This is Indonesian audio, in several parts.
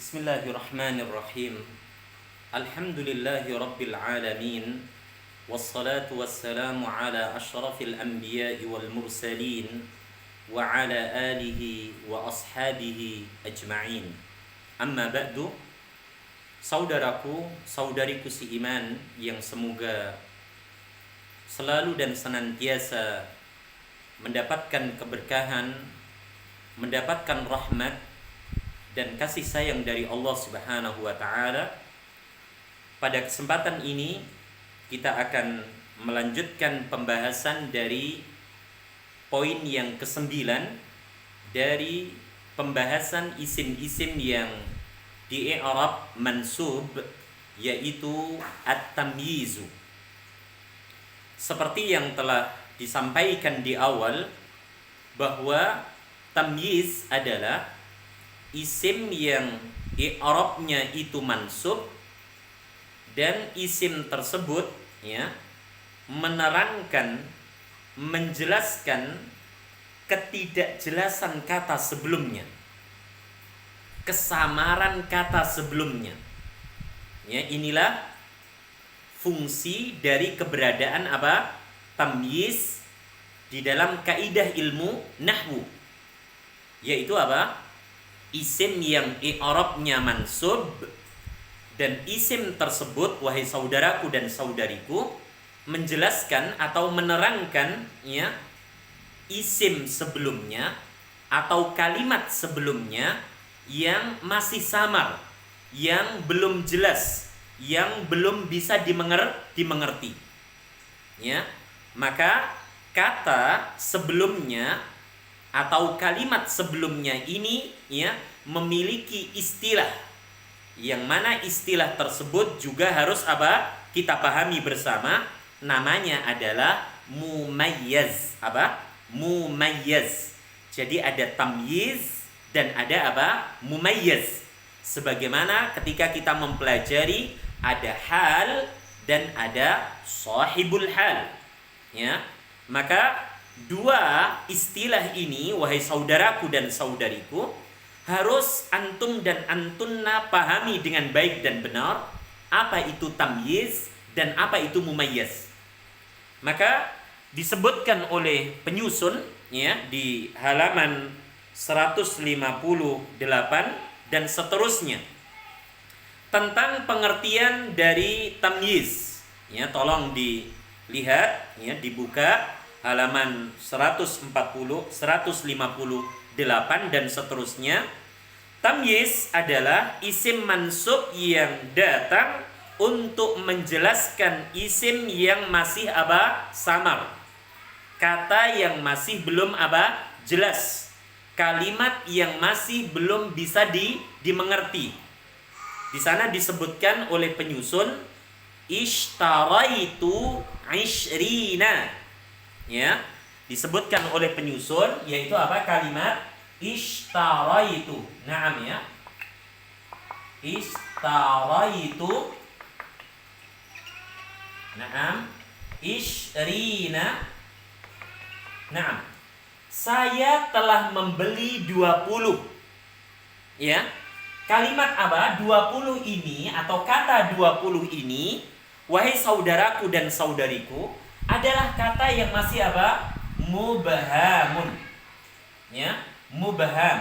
Bismillahirrahmanirrahim. Alhamdulillahi rabbil alamin. Wassalatu wassalamu ala ashrafil anbiya'i wal mursalin wa ala alihi wa ashabihi ajma'in. Amma ba'du. Saudaraku, saudariku si iman yang semoga selalu dan senantiasa mendapatkan keberkahan, mendapatkan rahmat dan kasih sayang dari Allah Subhanahu wa taala. Pada kesempatan ini kita akan melanjutkan pembahasan dari poin yang ke-9 dari pembahasan isim-isim yang di i'rab mansub, yaitu at-tamyizu. Seperti yang telah disampaikan di awal bahwa tamyiz adalah isim yang i'rabnya itu mansub dan isim tersebut menerangkan, menjelaskan ketidakjelasan kata sebelumnya, kesamaran kata sebelumnya. Inilah fungsi dari keberadaan tamyiz di dalam kaidah ilmu nahwu, yaitu isim yang i'rabnya mansub dan isim tersebut, wahai saudaraku dan saudariku, menjelaskan atau menerangkan isim sebelumnya atau kalimat sebelumnya yang masih samar, yang belum jelas, yang belum bisa dimengerti. Maka kata sebelumnya atau kalimat sebelumnya ini memiliki istilah, yang mana istilah tersebut juga harus kita pahami bersama. Namanya adalah mumayyaz. Mumayyaz. Jadi ada tamyiz dan ada mumayyaz. Sebagaimana ketika kita mempelajari ada hal dan ada sahibul hal. Maka dua istilah ini, wahai saudaraku dan saudariku, harus antum dan antunna pahami dengan baik dan benar apa itu tamyiz dan apa itu mumayyaz. Maka disebutkan oleh penyusun di halaman 158 dan seterusnya tentang pengertian dari tamyiz. Tolong dilihat, dibuka halaman 140, 158 dan seterusnya. Tamyiz adalah isim mansub yang datang untuk menjelaskan isim yang masih samar. Kata yang masih belum jelas. Kalimat yang masih belum bisa dimengerti. Di sana disebutkan oleh penyusun ishtaraitu ishrina. Disebutkan oleh penyusun, yaitu kalimat ishtaraitu. Naam ishtaraitu. Naam ishrina. Naam, saya telah membeli 20. Kalimat 20 ini atau kata 20 ini, wahai saudaraku dan saudariku, adalah kata yang masih mubhamun. Mubham.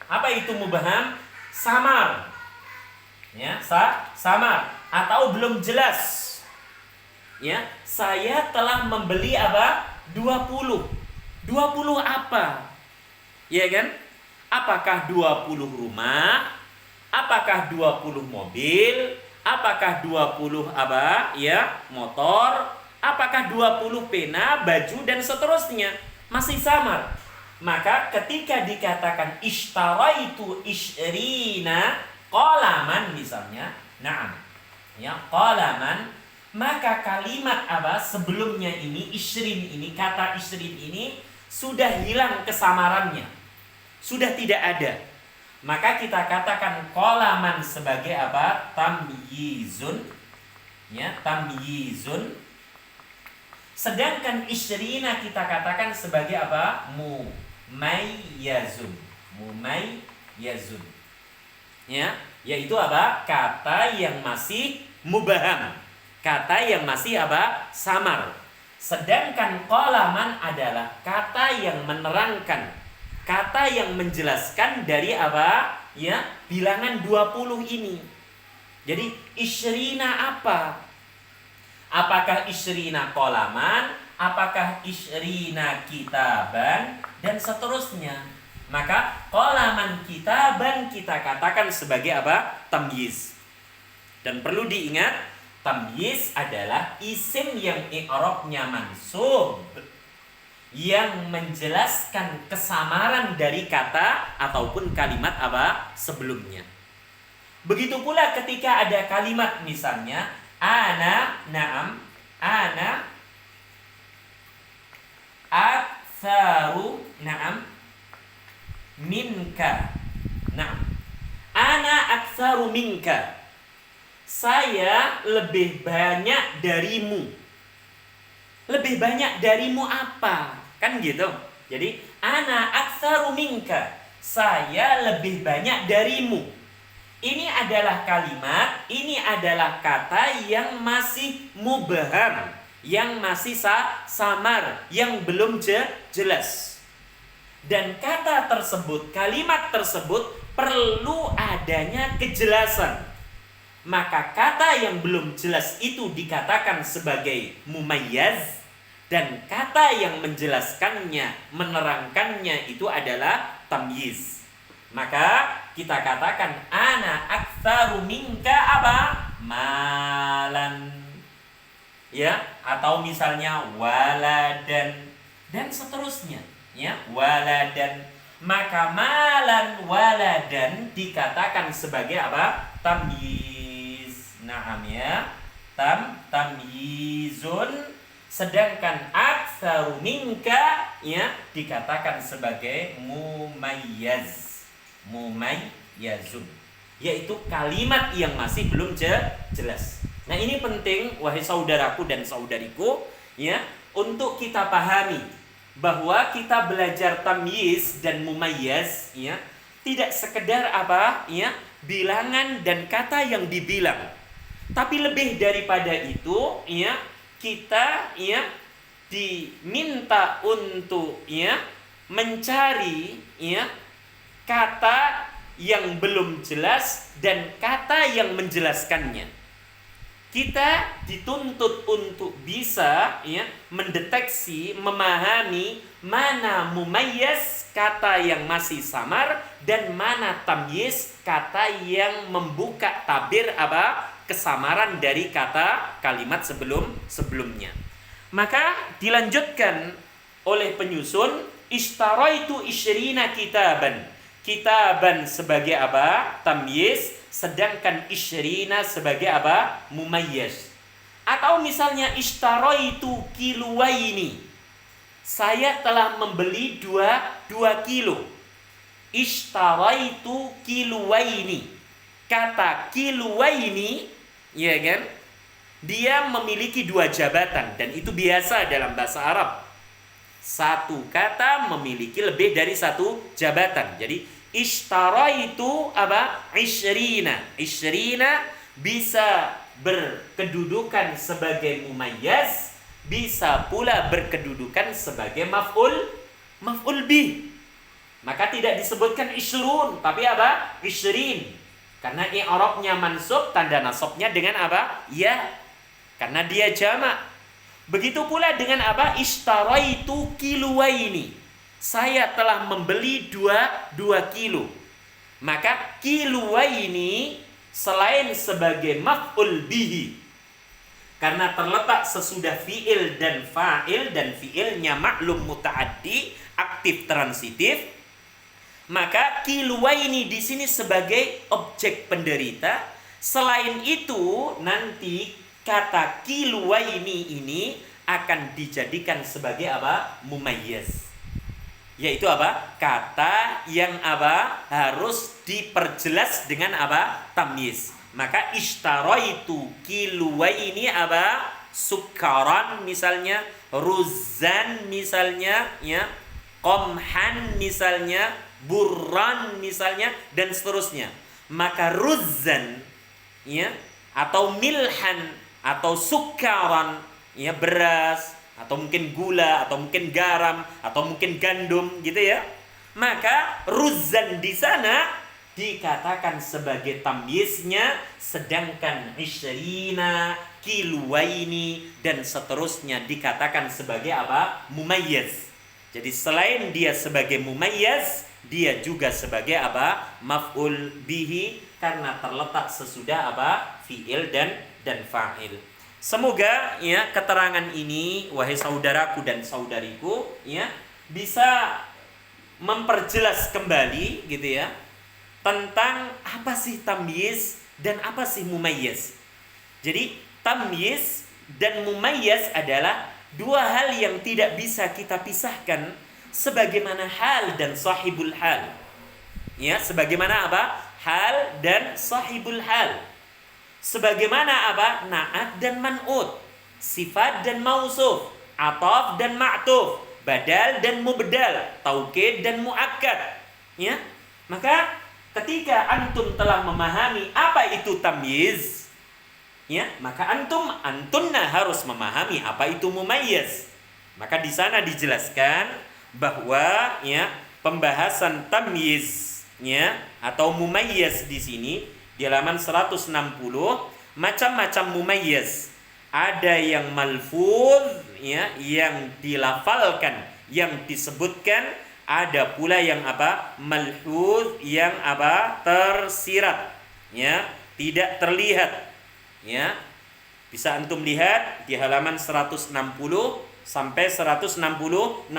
Apa itu mubham? Samar. Samar atau belum jelas. Saya telah membeli 20. 20 apa? Apakah 20 rumah? Apakah 20 mobil? Apakah 20 motor? Apakah 20 pena, baju, dan seterusnya? Masih samar. Maka ketika dikatakan ishtaraitu ishrina qalaman misalnya, na'am, qalaman, maka kalimat sebelumnya ini, ishrin ini, kata ishrin ini sudah hilang kesamarannya, sudah tidak ada. Maka kita katakan qalaman sebagai tamyizun. Tamyizun. Sedangkan ishrina kita katakan sebagai mumayyazun. Mumayyazun. Ya, yaitu apa? Kata yang masih mubaham. Kata yang masih apa? Samar. Sedangkan qalaman adalah kata yang menerangkan, kata yang menjelaskan dari apa? Ya, bilangan 20 ini. Jadi isyrina apa? Apakah isyrina qalaman? Apakah isyrina kitaban? Dan seterusnya. Maka qalaman kitaban kita katakan sebagai apa? Tamyiz. Dan perlu diingat, tamyiz adalah isim yang i'rabnya mansub, yang menjelaskan kesamaran dari kata ataupun kalimat apa sebelumnya. Begitu pula ketika ada kalimat misalnya ana, na'am, ana aktsaru, na'am, minka, na'am, ana aktsaru minka, saya lebih banyak darimu. Lebih banyak darimu apa? Kan gitu. Jadi ana aktsaru minka, saya lebih banyak darimu. Ini adalah kalimat, ini adalah kata yang masih mubham, yang masih samar, yang belum jelas. Dan kata tersebut, kalimat tersebut perlu adanya kejelasan. Maka kata yang belum jelas itu dikatakan sebagai mumayyaz, dan kata yang menjelaskannya, menerangkannya itu adalah tamyiz. Maka kita katakan ana aktsaru minka apa? Malan. Ya, atau misalnya waladan dan seterusnya, ya, waladan. Maka malan waladan dikatakan sebagai apa? Tamyiz. Naam ya. Tamyizun. Sedangkan aktsaru minka ya dikatakan sebagai mumayyaz. Mumayyazun, yaitu kalimat yang masih belum jelas. Nah, ini penting wahai saudaraku dan saudariku ya, untuk kita pahami bahwa kita belajar tamyiz dan mumayyaz ya, tidak sekedar apa ya, bilangan dan kata yang dibilang. Tapi lebih daripada itu ya, kita ya diminta untuk ya mencari ya kata yang belum jelas dan kata yang menjelaskannya. Kita dituntut untuk bisa ya mendeteksi, memahami mana mumayyaz, kata yang masih samar, dan mana tamyiz, kata yang membuka tabir apa kesamaran dari kata kalimat sebelumnya. Maka dilanjutkan oleh penyusun, ishtaraitu isyrina kitaban. Kitaban sebagai apa? Tamyiz, sedangkan isyrina sebagai apa? Mumayyaz. Atau misalnya ishtaraitu kiluwaini. Saya telah membeli 2 kilo. Ishtaraitu kiluwaini. Kata kiluwaini, ya kan? Dia memiliki 2 jabatan dan itu biasa dalam bahasa Arab. Satu kata memiliki lebih dari 1 jabatan. Jadi ishtara itu apa? Isyrina. Isyrina bisa berkedudukan sebagai mumayyaz, bisa pula berkedudukan sebagai maf'ul bih. Maka tidak disebutkan isyrun, tapi apa? Isyrin. Karena i'rabnya mansub, tanda nasabnya dengan apa? Ya. Karena dia jamak. Begitu pula dengan apa? Ishtaraitu kiluwaini. Saya telah membeli 2 kilo. Maka kiluwaini selain sebagai maf'ul bihi, karena terletak sesudah fi'il dan fa'il, dan fi'ilnya maklum muta'addi, aktif transitif, maka kiluwaini di sini sebagai objek penderita. Selain itu nanti kata kiluwaini ini akan dijadikan sebagai apa? Mumayyaz. Yaitu apa? Kata yang apa? Harus diperjelas dengan apa? Tamyiz. Maka ishtaraitu kiluwaini apa? Sukaran misalnya, ruzan misalnya, ya, qamhan misalnya, burran misalnya, dan seterusnya. maka ruzzan, ya, atau milhan, atau sukaran, ya, beras, atau mungkin gula, atau mungkin garam, atau mungkin gandum, gitu ya. Maka ruzzan di sana dikatakan sebagai tamyiznya, sedangkan isyrina, kiluaini, dan seterusnya dikatakan sebagai apa? Mumayyiz. Jadi selain dia sebagai mumayyiz, dia juga sebagai apa? Maf'ul bihi, karena terletak sesudah apa? Fi'il dan fa'il. Semoga ya keterangan ini, wahai saudaraku dan saudariku, ya, bisa memperjelas kembali gitu ya tentang apa sih tamyiz dan apa sih mumayyiz. Jadi tamyiz dan mumayyiz adalah dua hal yang tidak bisa kita pisahkan, sebagaimana hal dan sahibul hal. Ya, sebagaimana apa? Hal dan sahibul hal. Sebagaimana apa? Na'at dan man'ut, sifat dan mausuf, ataf dan ma'tuf, badal dan mubdal, taukid dan muakkad. Ya. Maka ketika antum telah memahami apa itu tamyiz, ya, maka antunna harus memahami apa itu mumayyiz. Maka di sana dijelaskan bahwa ya pembahasan tamyiz, ya, atau mumayyiz di sini di halaman 160, macam-macam mumayyiz. Ada yang malfuz, ya, yang dilafalkan, yang disebutkan. Ada pula yang apa? Malfuz, yang apa? Tersirat, ya, tidak terlihat. Ya. Bisa antum lihat di halaman 160 sampai 161.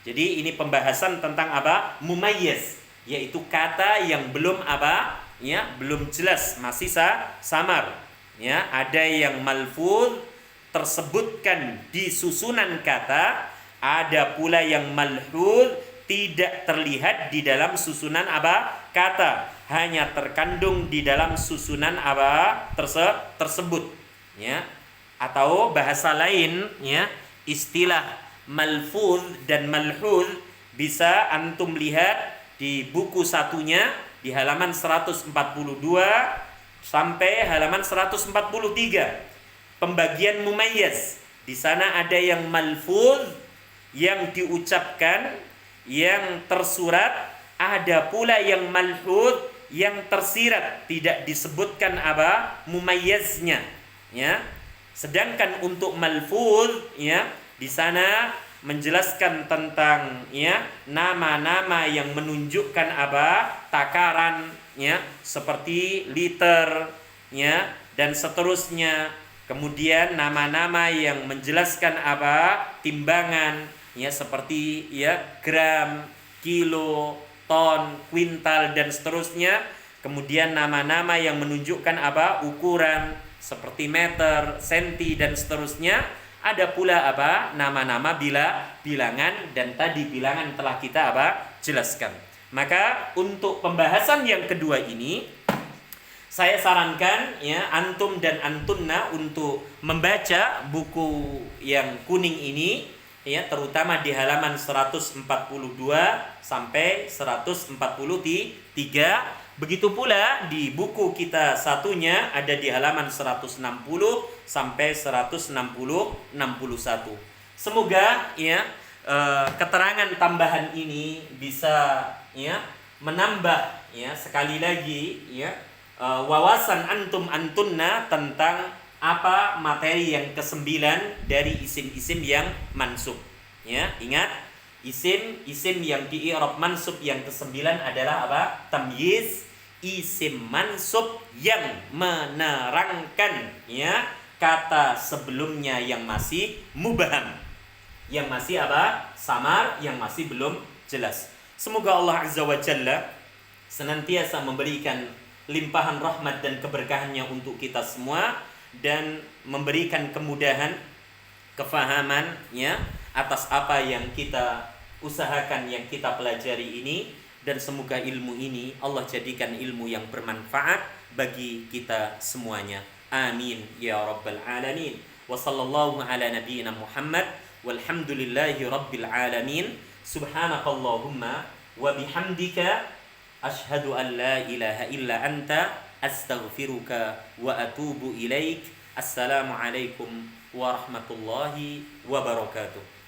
Jadi ini pembahasan tentang apa? Mumayyiz, yaitu kata yang belum apa? Ya, belum jelas, masih samar. Ya, ada yang malfuz tersebutkan di susunan kata, ada pula yang malfuz tidak terlihat di dalam susunan apa? Kata, hanya terkandung di dalam susunan apa? Tersebut. Ya. Atau bahasa lain, ya, istilah malfuz dan malhuz bisa antum lihat di buku satunya di halaman 142 sampai halaman 143. Pembagian mumayyiz. Di sana ada yang malfuz, yang diucapkan, yang tersurat, ada pula yang malhuz, yang tersirat, tidak disebutkan apa? Mumayyiznya, ya. Sedangkan untuk malfuz, ya, di sana menjelaskan tentang ya nama-nama yang menunjukkan apa? Takaran, ya, seperti liter, ya, dan seterusnya. Kemudian nama-nama yang menjelaskan apa? Timbangan, ya, seperti ya gram, kilo, ton, kuintal, dan seterusnya. Kemudian nama-nama yang menunjukkan apa? Ukuran, seperti meter, senti, dan seterusnya. Ada pula apa? Nama-nama bilangan, dan tadi bilangan telah kita apa? Jelaskan. Maka untuk pembahasan yang kedua ini, saya sarankan ya antum dan antunna untuk membaca buku yang kuning ini, ya, terutama di halaman 142 sampai 143. Begitu pula di buku kita satunya ada di halaman 160 sampai 161. Semoga ya keterangan tambahan ini bisa ya menambah ya sekali lagi ya wawasan antum antunna tentang apa materi yang ke-9 dari isim-isim yang mansub. Ya, ingat isim-isim yang di i'rab mansub yang ke-9 adalah apa? Tamyiz, isim mansub yang menerangkan ya kata sebelumnya yang masih mubham, yang masih apa? Samar, yang masih belum jelas. Semoga Allah Azza wa Jalla senantiasa memberikan limpahan rahmat dan keberkahannya untuk kita semua, dan memberikan kemudahan, kefahaman ya atas apa yang kita usahakan, yang kita pelajari ini. Dan semoga ilmu ini Allah jadikan ilmu yang bermanfaat bagi kita semuanya. Amin ya rabbal alamin. Wa sallallahu ala nabiyyina Muhammad walhamdulillahi rabbil alamin. Subhanakallahumma wa bihamdika Asyhadu an la ilaha illa anta astaghfiruka wa atubu ilaik. Assalamualaikum warahmatullahi wabarakatuh.